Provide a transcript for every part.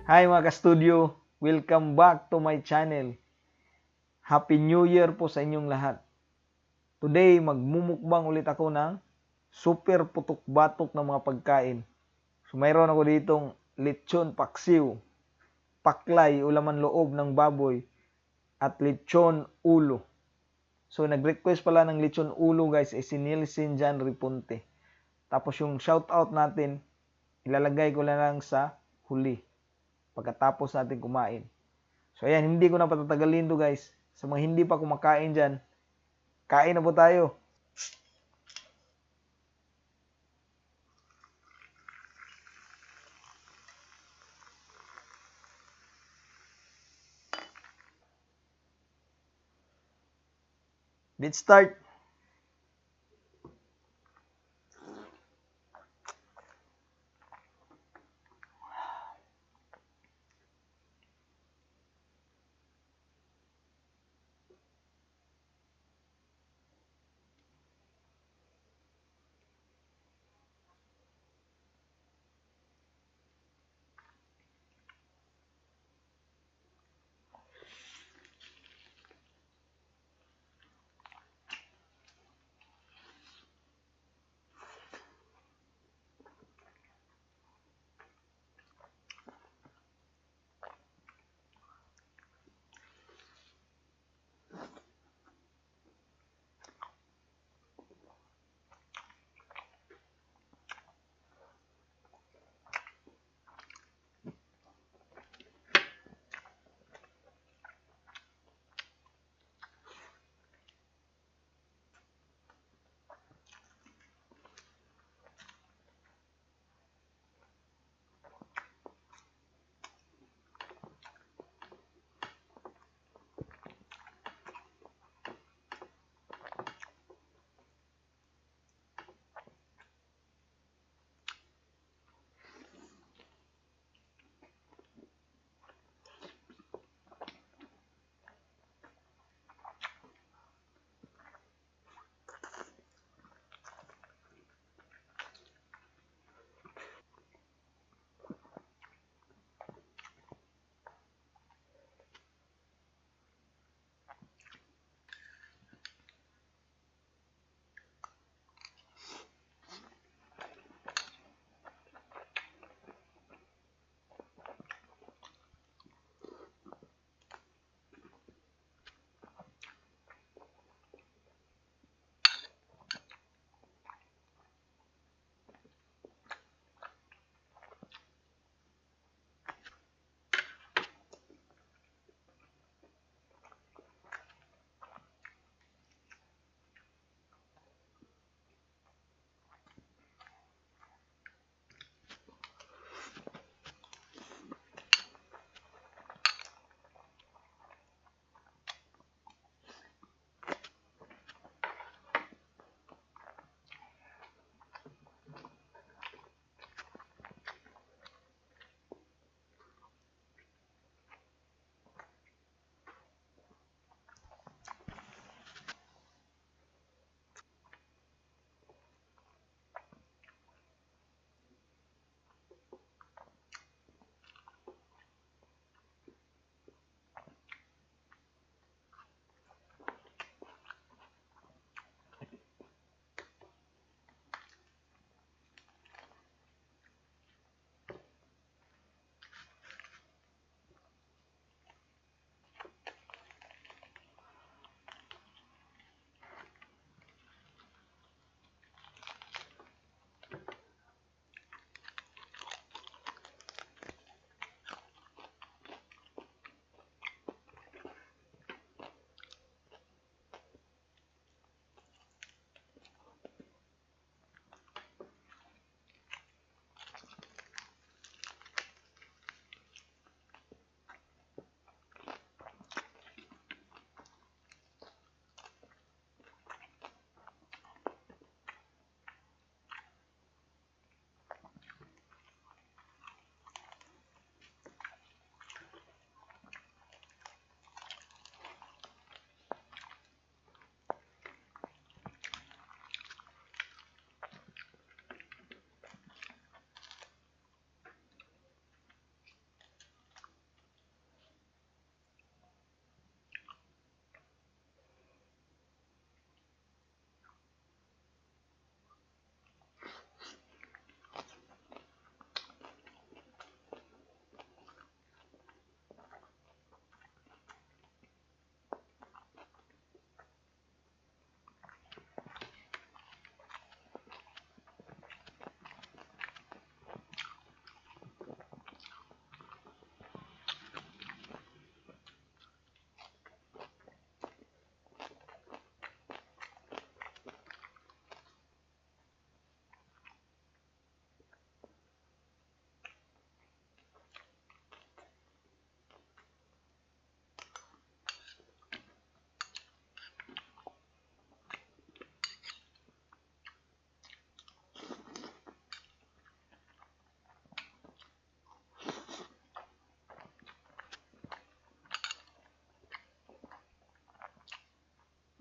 Hi mga ka-studio, welcome back to my channel. Happy New Year po sa inyong lahat. Today, magmumukbang ulit ako ng super putok-batok na mga pagkain. So mayroon ako ditong lechon paksiw, paklay o laman loob ng baboy, at lechon ulo. So nag-request pala ng lechon ulo guys ay si Nielsen Jan Riponte. Tapos yung shoutout natin, ilalagay ko lang sa huli pagkatapos natin kumain. So ayan, hindi ko na patatagalin to guys. Sa mga hindi pa kumakain dyan, kain na po tayo. Let's start.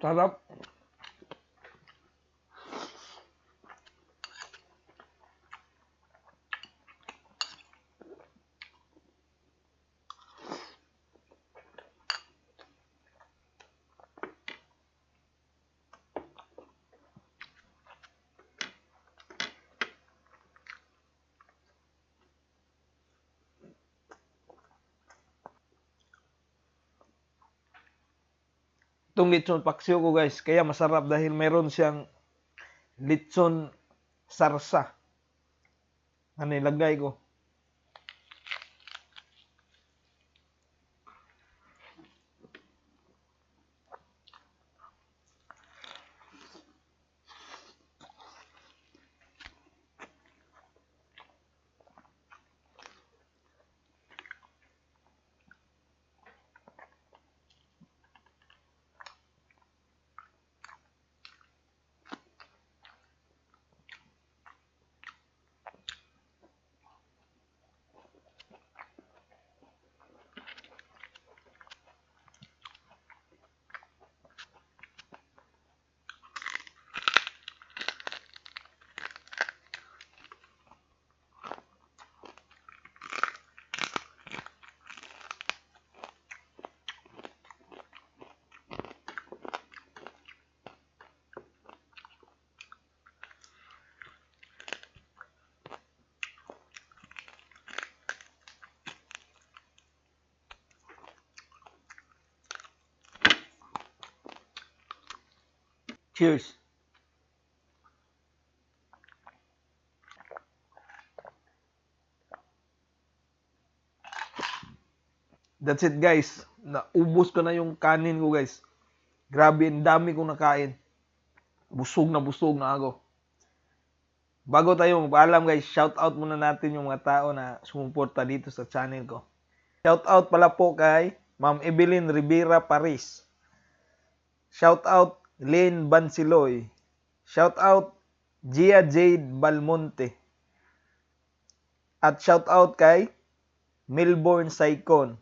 Sarap. Itong lechon paksiw ko guys, kaya masarap dahil meron siyang lechon sarsa. Ano ilagay ko? Cheers! That's it guys. Naubos ko na yung kanin ko guys. Grabe, ang dami kong nakain. Busog na ako. Bago tayo magpaalam guys, shout out muna natin yung mga tao na sumuporta dito sa channel ko. Shout out pala po kay Ma'am Evelyn Rivera Paris. Shout out Lynn Bansiloy. Shout out Gia Jade Balmonte. At shout out kay Melbourne Saicon.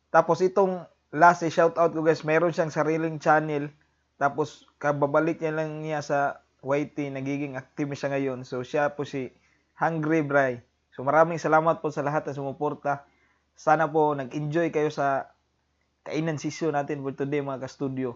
Tapos itong last shout out ko guys, meron siyang sariling channel. Tapos kababalik niya sa YT, nagiging active siya ngayon. So siya po si Hungry Bry. So maraming salamat po sa lahat na sumuporta. Sana po nag-enjoy kayo sa kainan session natin for today mga ka-studio.